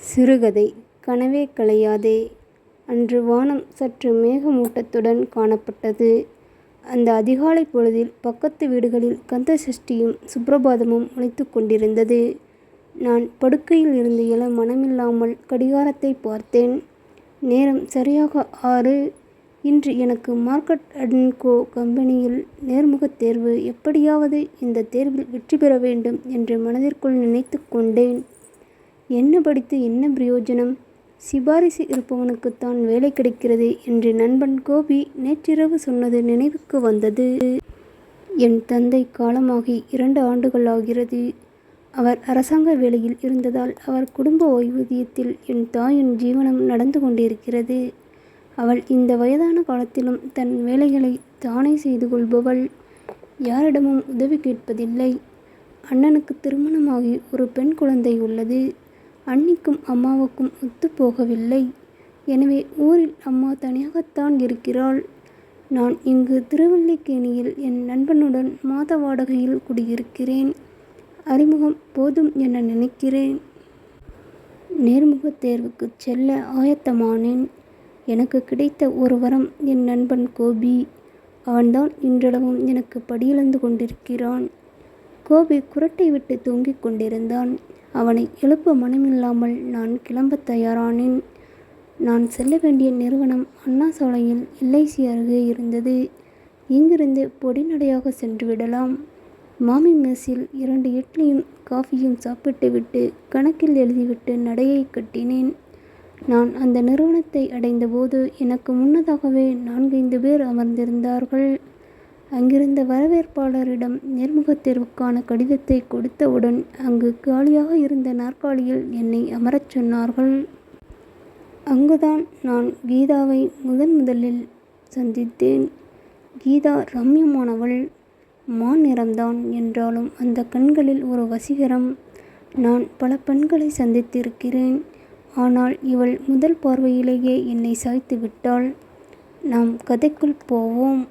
சிறுகதை கனவே கலையாதே. அன்று வானம் சற்று மேகமூட்டத்துடன் காணப்பட்டது. அந்த அதிகாலை பொழுதில் பக்கத்து வீடுகளில் கந்த சஷ்டியும் சுப்ரபாதமும் ஒலித்து கொண்டிருந்தது. நான் படுக்கையில் இருந்து எழ மனமில்லாமல் கடிகாரத்தை பார்த்தேன். நேரம் சரியாக 6. இன்று எனக்கு மார்க்கட் அண்ட் கோ கம்பெனியில் நேர்முகத் தேர்வு. எப்படியாவது இந்த தேர்வில் வெற்றி பெற வேண்டும் என்று மனதிற்குள் நினைத்து கொண்டேன். என்ன படித்து என்ன பிரயோஜனம்? சிபாரிசு இருப்பவனுக்குத்தான் வேலை கிடைக்கிறது என்று நண்பன் கோபி நேற்றிரவு சொன்னது நினைவுக்கு வந்தது. என் தந்தை காலமாகி 2 ஆண்டுகள் ஆகிறது. அவர் அரசாங்க வேலையில் இருந்ததால் அவர் குடும்ப ஓய்வூதியத்தில் என் தாயின் ஜீவனம் நடந்து கொண்டிருக்கிறது. அவள் இந்த வயதான காலத்திலும் தன் வேலைகளை தானே செய்து கொள்பவள். யாரிடமும் உதவி கேட்பதில்லை. அண்ணனுக்கு திருமணமாகி ஒரு பெண் குழந்தை உள்ளது. அண்ணிக்கும் அம்மாவுக்கும் ஒத்துப்போகவில்லை. எனவே ஊரில் அம்மா தனியாகத்தான் இருக்கிறாள். நான் இங்கு திருவல்லிக்கேணியில் என் நண்பனுடன் மாத வாடகையில் குடியிருக்கிறேன். அறிமுகம் போதும் என நினைக்கிறேன். நேர்முகத் தேர்வுக்கு செல்ல ஆயத்தமானேன். எனக்கு கிடைத்த ஒரு வரம் என் நண்பன் கோபி. அவன்தான் இன்றளவும் எனக்கு படியிழந்து கொண்டிருக்கிறான். கோபி குரட்டை விட்டு தூங்கிக் கொண்டிருந்தான். அவனை எழுப்ப மனமில்லாமல் நான் கிளம்ப தயாரானேன். நான் செல்ல வேண்டிய நிறுவனம் அண்ணா சாலையில் LIC அருகே இருந்தது. இங்கிருந்து பொடிநடையாக சென்று விடலாம். மாமி மெஸ்ஸில் 2 இட்லியும் காஃபியும் சாப்பிட்டுவிட்டு கணக்கில் எழுதிவிட்டு நடையை கட்டினேன். நான் அந்த நிறுவனத்தை அடைந்தபோது எனக்கு முன்னதாகவே 4-5 பேர் அமர்ந்திருந்தார்கள். அங்கிருந்த வரவேற்பாளரிடம் நேர்முகத் தேர்வுக்கான கடிதத்தை கொடுத்தவுடன் அங்கு காலியாக இருந்த நாற்காலியில் என்னை அமரச் சொன்னார்கள். அங்குதான் நான் கீதாவை முதலில் சந்தித்தேன். கீதா ரம்யமானவள். மாநிறம்தான் என்றாலும் அந்த கண்களில் ஒரு வசீகரம். நான் பல பெண்களை சந்தித்திருக்கிறேன். ஆனால் இவள் முதல் பார்வையிலேயே என்னை சாய்த்து விட்டாள். நாம் கதைக்குள் போவோம்.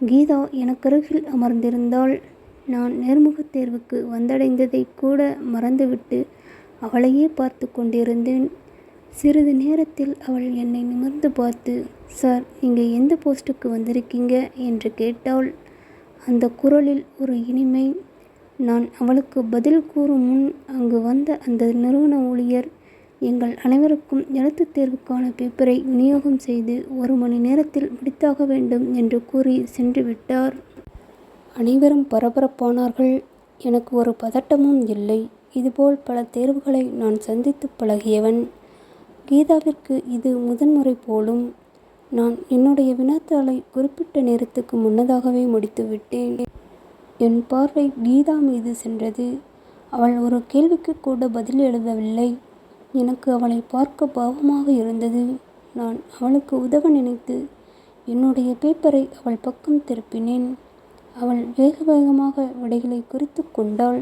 கீதா எனக்கருகில் அமர்ந்திருந்தாள். நான் நேர்முகத் தேர்வுக்கு வந்தடைந்ததை கூட மறந்துவிட்டு அவளையே பார்த்து கொண்டிருந்தேன். சிறிது நேரத்தில் அவள் என்னை நிமிர்ந்து பார்த்து, சார், நீங்கள் எந்த போஸ்ட்டுக்கு வந்திருக்கீங்க என்று கேட்டாள். அந்த குரலில் ஒரு இனிமை. நான் அவளுக்கு பதில் கூறும் முன் அங்கு வந்த அந்த நிறுவன ஊழியர் எங்கள் அனைவருக்கும் எழுத்துத் தேர்வுக்கான பேப்பரை விநியோகம் செய்து 1 மணி நேரத்தில் முடித்தாக வேண்டும் என்று கூறி சென்று விட்டார். அனைவரும் பரபரப்பானார்கள். எனக்கு ஒரு பதட்டமும் இல்லை. இதுபோல் பல தேர்வுகளை நான் சந்தித்து பழகியவன். கீதாவிற்கு இது முதன்முறை போலும். நான் என்னுடைய வினாத்தாளை குறிப்பிட்ட நேரத்துக்கு முன்னதாகவே முடித்துவிட்டேன். என் பார்வை கீதா மீது சென்றது. அவள் ஒரு கேள்விக்கு கூட பதில் எழுதவில்லை. எனக்கு அவளை பார்க்க பாவமாக இருந்தது. நான் அவளுக்கு உதவ நினைத்து என்னுடைய பேப்பரை அவள் பக்கம் திருப்பினேன். அவள் வேக வேகமாக விடைகளை குறித்து கொண்டாள்.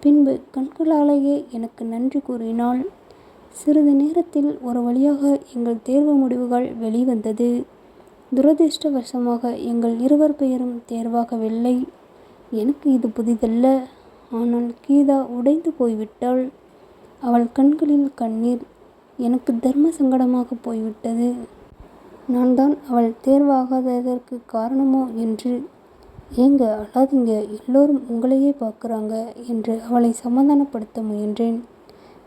பின்பு கண்களாலேயே எனக்கு நன்றி கூறினாள். சிறிது நேரத்தில் ஒரு வழியாக எங்கள் தேர்வு முடிவுகள் வெளிவந்தது. துரதிர்ஷ்டவசமாக எங்கள் 2 பெயரும் தேர்வாகவில்லை. எனக்கு இது புதிதல்ல. ஆனால் கீதா உடைந்து போய்விட்டாள். அவள் கண்களில் கண்ணீர். எனக்கு தர்ம சங்கடமாக போய்விட்டது. நான் தான் அவள் தேர்வாகாததற்கு காரணமோ என்று. ஏங்க அழாதீங்க, எல்லோரும் உங்களையே பார்க்குறாங்க என்று அவளை சமாதானப்படுத்த முயன்றேன்.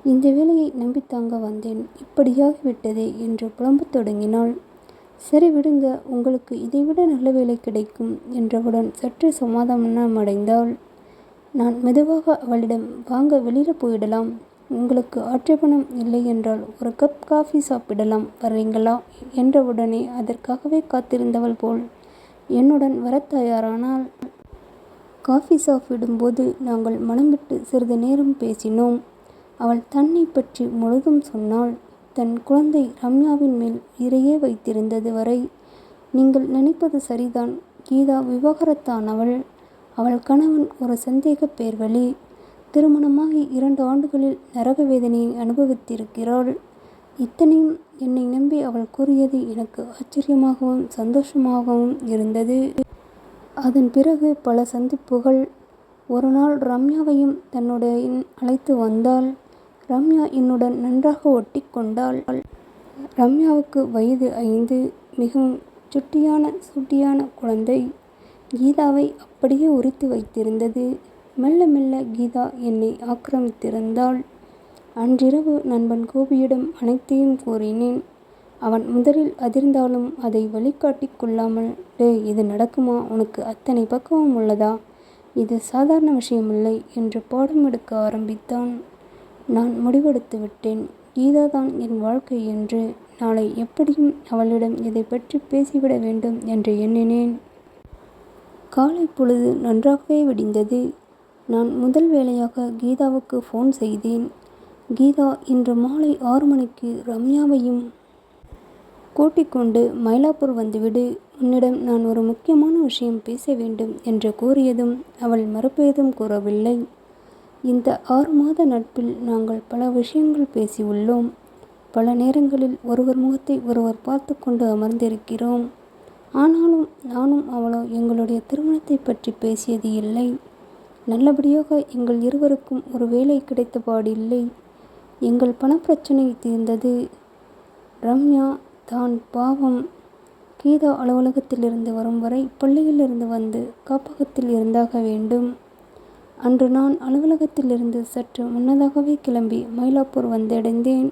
இந்த வேலையை நம்பித்தாங்க வந்தேன். இப்படியாகிவிட்டதே என்று புலம்பத் தொடங்கினாள். சரி விடுங்க, உங்களுக்கு இதைவிட நல்ல வேலை கிடைக்கும் என்றவுடன் சற்று சமாதானமடைந்தாள். நான் மெதுவாக அவளிடம், வாங்க வெளியில் போயிடலாம். உங்களுக்கு ஆட்சேபணம் இல்லை என்றால் ஒரு கப் காஃபி சாப்பிடலாம், வர்றீங்களா என்றவுடனே அதற்காகவே காத்திருந்தவள் போல் என்னுடன் வர தயாரானாள். காஃபி சாப்பிடும்போது நாங்கள் மனம் விட்டு சிறிது நேரம் பேசினோம். அவள் தன்னை பற்றி முழுதும் சொன்னாள். தன் குழந்தை ரம்யாவின் மேல் உயிரையே வைத்திருந்தது வரை. நீங்கள் நினைப்பது சரிதான். கீதா விவாகரத்தானவள். அவள் கணவன் ஒரு சந்தேக பேர்வழி. திருமணமாகி 2 ஆண்டுகளில் நரக வேதனையை அனுபவித்திருக்கிறாள். இத்தனையும் என்னை நம்பி அவள் கூறியது எனக்கு ஆச்சரியமாகவும் சந்தோஷமாகவும் இருந்தது. அதன் பிறகு பல சந்திப்புகள். ஒரு நாள் ரம்யாவையும் தன்னுடைய அழைத்து வந்தாள். ரம்யா என்னுடன் நன்றாக ஒட்டி கொண்டாள். ரம்யாவுக்கு வயது 5. மிகவும் சுட்டியான குழந்தை. கீதாவை அப்படியே உரித்து வைத்திருந்தது. மெல்ல மெல்ல கீதா என்னை ஆக்கிரமித்திருந்தாள். அன்றிரவு நண்பன் கோபியிடம் அனைத்தையும் கூறினேன். அவன் முதலில் அதிர்ந்தாலும் அதை வெளிக்காட்டிக் கொள்ளாமல், டேய், இது நடக்குமா? உனக்கு அத்தனை பக்குவம் உள்ளதா? இது சாதாரண விஷயமில்லை என்று பாடம் எடுக்க ஆரம்பித்தான். நான் முடிவெடுத்து விட்டேன். கீதாதான் என் வாழ்க்கை என்று. நாளை எப்படியும் அவளிடம் இதை பற்றி பேசிவிட வேண்டும் என்று எண்ணினேன். காலை பொழுது நன்றாகவே விடிந்தது. நான் முதல் வேளையாக கீதாவுக்கு ஃபோன் செய்தேன். கீதா, இன்று மாலை 6 மணிக்கு ரம்யாவையும் கூட்டிக் கொண்டு மயிலாப்பூர் வந்துவிடு. உன்னிடம் நான் ஒரு முக்கியமான விஷயம் பேச வேண்டும் என்று கூறியதும் அவள் மறுப்பேதும் கூறவில்லை. இந்த 6 மாத நட்பில் நாங்கள் பல விஷயங்கள் பேசியுள்ளோம். பல நேரங்களில் ஒருவர் முகத்தை ஒருவர் பார்த்து கொண்டு அமர்ந்திருக்கிறோம். ஆனாலும் நானும் அவளோ எங்களுடைய திருமணத்தை பற்றி பேசியது இல்லை. நல்லபடியாக எங்கள் இருவருக்கும் ஒரு வேலை கிடைத்த பாடில்லை. எங்கள் பணப்பிரச்சனை தீர்ந்தது. ரம்யா தான் பாவம். கீதா அலுவலகத்திலிருந்து வரும் வரை பள்ளியிலிருந்து வந்து காப்பகத்தில் இருந்தாக வேண்டும். அன்று நான் அலுவலகத்திலிருந்து சற்று முன்னதாகவே கிளம்பி மயிலாப்பூர் வந்தடைந்தேன்.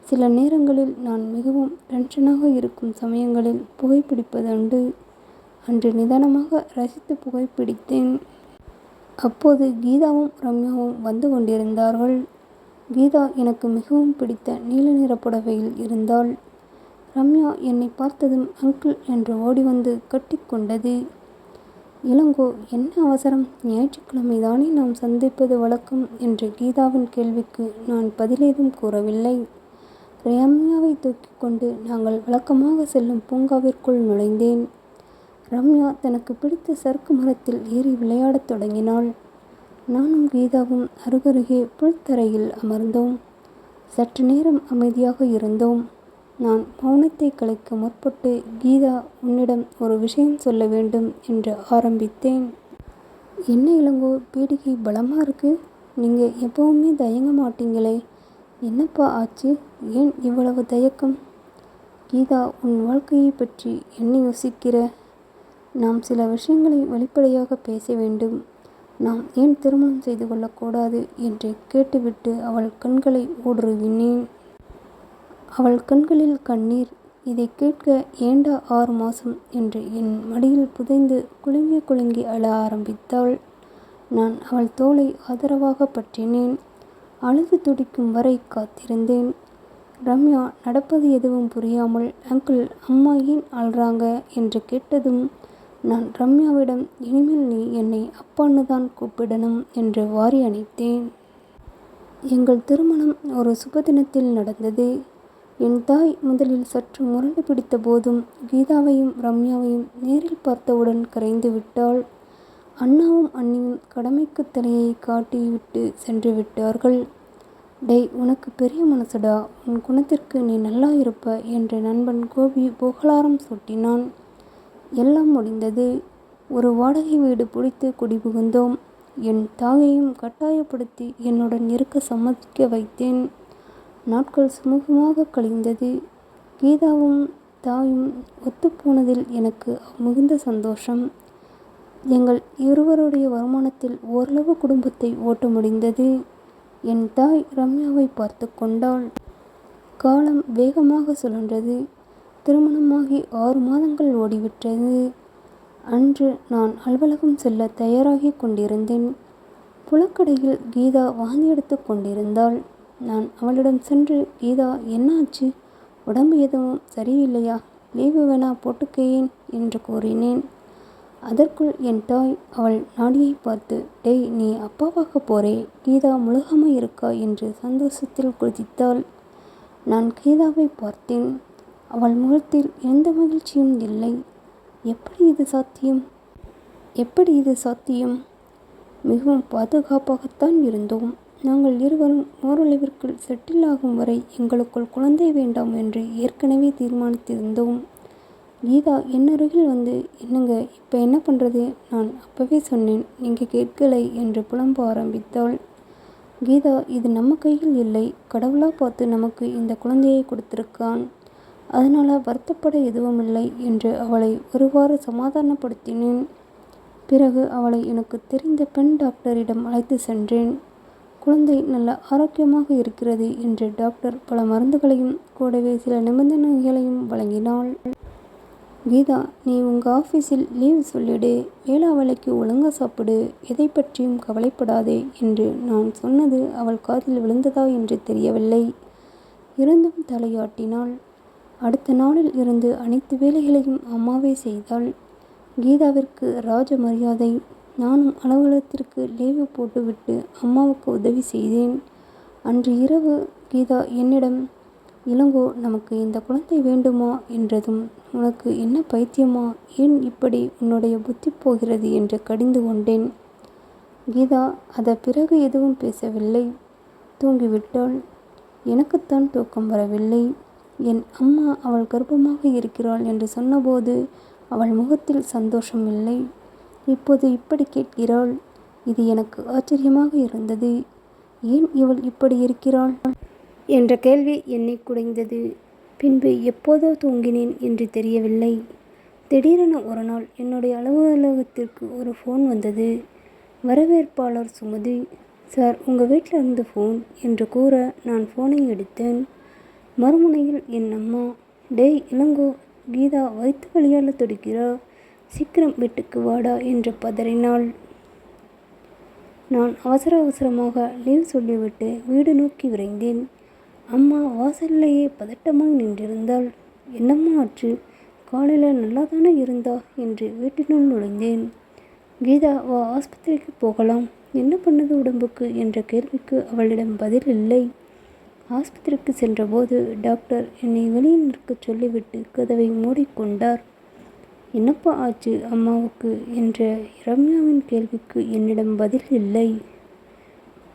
சில நேரங்களில் நான் மிகவும் டென்ஷனாக இருக்கும் சமயங்களில் புகைப்பிடிப்பதுண்டு. அன்று நிதானமாக ரசித்து புகைப்பிடித்தேன். அப்போது கீதாவும் ரம்யாவும் வந்து கொண்டிருந்தார்கள். கீதா எனக்கு மிகவும் பிடித்த நீல நிற புடவையில் இருந்தாள். ரம்யா என்னை பார்த்ததும் அங்கிள் என்று ஓடி வந்து கட்டி கொண்டது. இளங்கோ, என்ன அவசரம்? ஞாயிற்றுக்கிழமை தானே நாம் சந்திப்பது வழக்கம் என்ற கீதாவின் கேள்விக்கு நான் பதிலேதும் கூறவில்லை. ரம்யாவை தூக்கி கொண்டு நாங்கள் வழக்கமாக செல்லும் பூங்காவிற்குள் நுழைந்தேன். ரம்யா தனக்கு பிடித்த சறுக்கு மரத்தில் ஏறி விளையாடத் தொடங்கினாள். நானும் கீதாவும் அருகருகே புல்தரையில் அமர்ந்தோம். சற்று நேரம் அமைதியாக இருந்தோம். நான் மௌனத்தை கலைக்க முற்பட்டு, கீதா, உன்னிடம் ஒரு விஷயம் சொல்ல வேண்டும் என்று ஆரம்பித்தேன். என்ன இளங்கோ, பீடிகை பலமா இருக்கு. நீங்கள் எப்பவுமே தயங்க மாட்டீங்களே, என்னப்பா ஆச்சு? ஏன் இவ்வளவு தயக்கம்? கீதா, உன் வாழ்க்கையை பற்றி என்ன யோசிக்கிற? நாம் சில விஷயங்களை வெளிப்படையாக பேச வேண்டும். நாம் ஏன் திருமணம் செய்து கொள்ளக்கூடாது என்று கேட்டுவிட்டு அவள் கண்களை ஊடுருவினேன். அவள் கண்களில் கண்ணீர். இதை கேட்க ஏண்டா 6 மாதம் என்று என் மடியில் புதைந்து குலுங்கி குலுங்கி அழ ஆரம்பித்தாள். நான் அவள் தோளை ஆதரவாக பற்றினேன். அழுது துடிக்கும் வரை காத்திருந்தேன். ரம்யா நடப்பது எதுவும் புரியாமல், அங்கிள், அம்மா ஏன் அழுறாங்க என்று கேட்டதும் நான் ரம்யாவிடம், இனிமேல் நீ என்னை அப்பான்னு தான் கூப்பிடணும் என்று வாரி அணைத்தேன். எங்கள் திருமணம் ஒரு சுபதினத்தில் நடந்தது. என் தாய் முதலில் சற்று முரண்டு பிடித்த போதும் கீதாவையும் ரம்யாவையும் நேரில் பார்த்தவுடன் கரைந்து விட்டாள். அண்ணாவும் அண்ணியும் கடமைக்கு தலையை காட்டிவிட்டு சென்று விட்டார்கள். டேய், உனக்கு பெரிய மனசுடா, உன் குணத்திற்கு நீ நல்லா இருப்ப என்று நண்பன் கோபி புகழாரம் சூட்டினான். எல்லாம் முடிந்தது. ஒரு வாடகை வீடு பிடித்து குடிபுகுந்தோம். என் தாயையும் கட்டாயப்படுத்தி என்னுடன் இருக்க சம்மதிக்க வைத்தேன். நாட்கள் சுமூகமாக கழிந்தது. கீதாவும் தாயும் ஒத்துப்போனதில் எனக்கு மிகுந்த சந்தோஷம். எங்கள் இருவருடைய வருமானத்தில் ஓரளவு குடும்பத்தை ஓட்ட முடிந்தது. என் தாய் ரம்யாவை பார்த்து கொண்டாள். காலம் வேகமாக சுழன்றது. திருமணமாகி 6 மாதங்கள் ஓடிவிட்டது. அன்று நான் அலுவலகம் செல்ல தயாராகி கொண்டிருந்தேன். புலக்கடையில் கீதா வாந்தி எடுத்து கொண்டிருந்தாள். நான் அவளிடம் சென்று, கீதா, என்னாச்சு? உடம்பு எதுவும் சரியில்லையா? லீவு வேணா போட்டுக்கையேன் என்று கூறினேன். அதற்குள் என் தாய் அவள் நாடியை பார்த்து, டேய், நீ அப்பாவாக போறே, கீதா முழுகாமல் இருக்கா என்று சந்தோஷத்தில் குதித்தாள். நான் கீதாவை பார்த்தேன். அவள் முகத்தில் எந்த மகிழ்ச்சியும் இல்லை. எப்படி இது சாத்தியம்? மிகவும் பாதுகாப்பாகத்தான் இருந்தோம். நாங்கள் இருவரும் ஓரளவிற்குள் செட்டில் ஆகும் வரை எங்களுக்குள் குழந்தை வேண்டாம் என்று ஏற்கனவே தீர்மானித்திருந்தோம். கீதா என் அருகில் வந்து, என்னங்க, இப்போ என்ன பண்ணுறது? நான் அப்பவே சொன்னேன், நீங்கள் கேட்கலை என்று புலம்ப ஆரம்பித்தாள். கீதா, இது நம்ம கையில் இல்லை. கடவுளா பார்த்து நமக்கு இந்த குழந்தையை கொடுத்திருக்கான். அதனால் வருத்தப்பட எதுவுமில்லை என்று அவளை ஒருவாறு சமாதானப்படுத்தினேன். பிறகு அவளை எனக்கு தெரிந்த பெண் டாக்டரிடம் அழைத்து சென்றேன். குழந்தை நல்ல ஆரோக்கியமாக இருக்கிறது என்று டாக்டர் பல மருந்துகளையும் கூடவே சில நிபந்தனைகளையும் வழங்கினாள். கீதா, நீ உங்கள் ஆஃபீஸில் லீவ் சொல்லிடு. வேளா வேலைக்கு ஒழுங்காக சாப்பிடு. எதை பற்றியும் கவலைப்படாதே என்று நான் சொன்னது அவள் காதில் விழுந்ததா என்று தெரியவில்லை. இருந்தும் தலையாட்டினாள். அடுத்த நாளில் இருந்து அனைத்து வேலைகளையும் அம்மாவே செய்தாள். கீதாவிற்கு ராஜ மரியாதை. நானும் அலுவலகத்திற்கு லீவு போட்டுவிட்டு அம்மாவுக்கு உதவி செய்தேன். அன்று இரவு கீதா என்னிடம், இளங்கோ, நமக்கு இந்த குழந்தை வேண்டுமா என்றதும், உனக்கு என்ன பைத்தியமா, ஏன் இப்படி உன்னுடைய புத்தி போகிறது என்று கடிந்து கொண்டேன். கீதா அத பிறகு எதுவும் பேசவில்லை. தூங்கிவிட்டாள். எனக்குத்தான் தூக்கம் வரவில்லை. என் அம்மா அவள் கர்ப்பமாக இருக்கிறாள் என்று சொன்னபோது அவள் முகத்தில் சந்தோஷம் இல்லை. இப்போது இப்படி கேட்கிறாள். இது எனக்கு ஆச்சரியமாக இருந்தது. ஏன் இவள் இப்படி இருக்கிறாள் என்ற கேள்வி என்னை குடைந்தது. பின்பு எப்போதோ தூங்கினேன் என்று தெரியவில்லை. திடீரென ஒரு நாள் என்னுடைய அலுவலகத்திற்கு ஒரு ஃபோன் வந்தது. வரவேற்பாளர் சுமதி, சார், உங்கள் வீட்டில் இருந்து ஃபோன் என்று கூற நான் ஃபோனை எடுத்தேன். மறுமுனையில் என் அம்மா, டேய் இளங்கோ, கீதா வயிற்று வலியால் துடிக்கிறா, சீக்கிரம் வீட்டுக்கு வாடா என்று பதறினாள். நான் அவசரமாக லீவ் சொல்லிவிட்டு வீடு நோக்கி விரைந்தேன். அம்மா வாசல்லையே பதட்டமாக நின்றிருந்தாள். என்னம்மா ஆச்சு, காலையில் நல்லா தானே இருந்தா என்று வீட்டினுள் நுழைந்தேன். கீதா, வா, ஆஸ்பத்திரிக்கு போகலாம். என்ன பண்ணது உடம்புக்கு என்ற கேள்விக்கு அவளிடம் பதில் இல்லை. ஆஸ்பத்திரிக்கு சென்றபோது டாக்டர் என்னை வெளியில் நிற்க சொல்லிவிட்டு கதவை மூடிக்கொண்டார். என்னப்பா ஆச்சு அம்மாவுக்கு என்ற ரம்யாவின் கேள்விக்கு என்னிடம் பதில் இல்லை.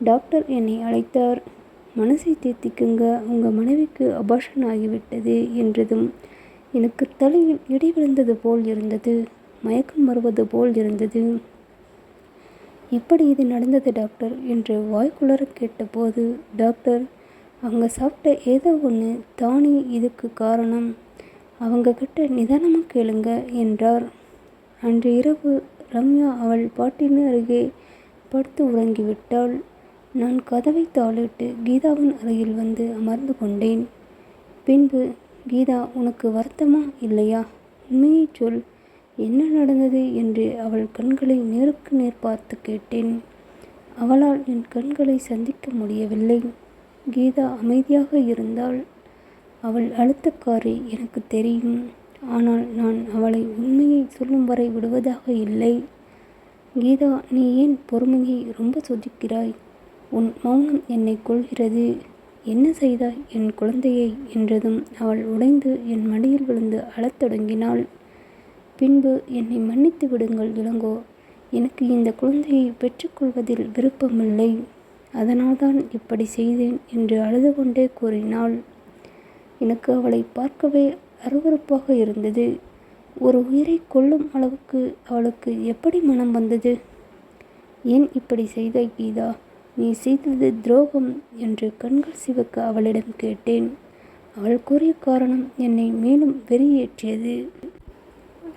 டாக்டர் என்னை அழைத்தார். மனசை தேத்திக்குங்க, உங்கள் மனைவிக்கு அபார்ஷன் ஆகிவிட்டது என்றதும் எனக்கு தலையில் இடி விழுந்தது போல் இருந்தது. மயக்கம் வருவது போல் இருந்தது. எப்படி இது நடந்தது டாக்டர் என்று வாய்க்குளர கேட்டபோது டாக்டர், அவங்க சாப்பிட்ட ஏதோ ஒன்று தானே இதுக்கு காரணம். அவங்க கிட்ட நிதானமாக கேளுங்க என்றார். அன்று இரவு ரம்யா அவள் பாட்டின் அருகே படுத்து உறங்கிவிட்டாள். நான் கதவை தாளிட்டு கீதாவின் அருகில் வந்து அமர்ந்து கொண்டேன். பின்பு, கீதா, உனக்கு வருத்தமா இல்லையா? உண்மையை சொல், என்ன நடந்தது என்று அவள் கண்களை நேருக்கு நேர் பார்த்து கேட்டேன். அவளால் என் கண்களை சந்திக்க முடியவில்லை. கீதா அமைதியாக இருந்தாள். அவள் அழுத்தக்காரி, எனக்கு தெரியும். ஆனால் நான் அவளை உண்மையை சொல்லும் வரை விடுவதாக இல்லை. கீதா, நீ ஏன் பொறுமையை ரொம்ப சோதிக்கிறாய்? உன் மௌனம் என்னை கொள்கிறது. என்ன செய்தாய் என் குழந்தையை என்றதும் அவள் உடைந்து என் மடியில் விழுந்து அழத் தொடங்கினாள். பின்பு, என்னை மன்னித்து விடுங்கள் இளங்கோ, எனக்கு இந்த குழந்தையை பெற்றுக்கொள்வதில் விருப்பமில்லை. அதனால்தான் இப்படி செய்தேன் என்று அழுது கொண்டே கூறினாள். எனக்கு அவளை பார்க்கவே அருவருப்பாக இருந்தது. ஒரு உயிரை கொல்லும் அளவுக்கு அவளுக்கு எப்படி மனம் வந்தது? ஏன் இப்படி செய்தாய் கீதா? நீ செய்தது துரோகம் என்று கண்கள் சிவக்க அவளிடம் கேட்டேன். அவள் கூறிய காரணம் என்னை மேலும் வெறியேற்றியது.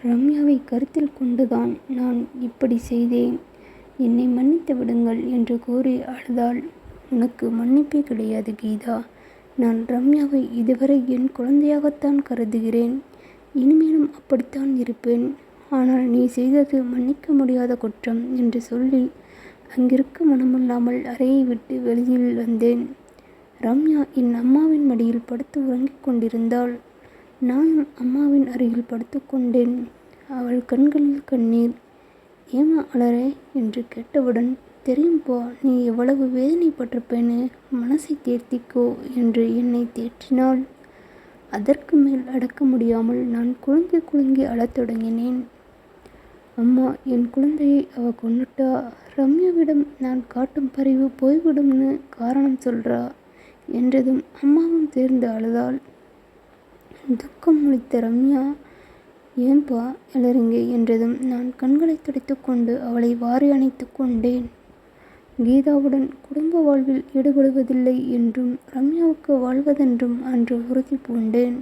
ரம்யாவை கருத்தில் கொண்டுதான் நான் இப்படி செய்தேன். என்னை மன்னித்து விடுங்கள் என்று கூறி அழுதாள். உனக்கு மன்னிப்பே கிடையாது கீதா. நான் ரம்யாவை இதுவரை என் குழந்தையாகத்தான் கருதுகிறேன். இனிமேலும் அப்படித்தான் இருப்பேன். ஆனால் நீ செய்தது மன்னிக்க முடியாத குற்றம் என்று சொல்லி அங்கிருக்க மனமில்லாமல் அறையை விட்டு வெளியில் வந்தேன். ரம்யா என் அம்மாவின் மடியில் படுத்து உறங்கிக் கொண்டிருந்தாள். நானும் அம்மாவின் அருகில் படுத்து கொண்டேன். அவள் கண்களில் கண்ணீர். ஏமா அலறே என்று கேட்டவுடன், தெரியும்பா நீ எவ்வளவு வேதனைப்பட்டிருப்பேன்னு, மனசை தேர்த்திக்கோ என்று என்னை தேற்றினாள். அதற்கு மேல் அடக்க முடியாமல் நான் குலுங்கி குலுங்கி அழத் தொடங்கினேன். அம்மா, என் குழந்தையை அவ கொன்னுட்டா. ரம்யாவிடம் நான் காட்டும் பரிவு போய்விடும்னு காரணம் சொல்றா என்றதும் அம்மாவும் சேர்ந்து அழுதாள். துக்கம் முழித்த ரம்யா, ஏன்பா அலறிங்க என்றதும் நான் கண்களை துடைத்து கொண்டு அவளை வாரி அணைத்து கொண்டேன். கீதாவுடன் குடும்ப வாழ்வில் ஈடுபடுவதில்லை என்றும் ரம்யாவுக்கு வாழ்வதென்றும் அன்று உறுதி பூண்டேன்.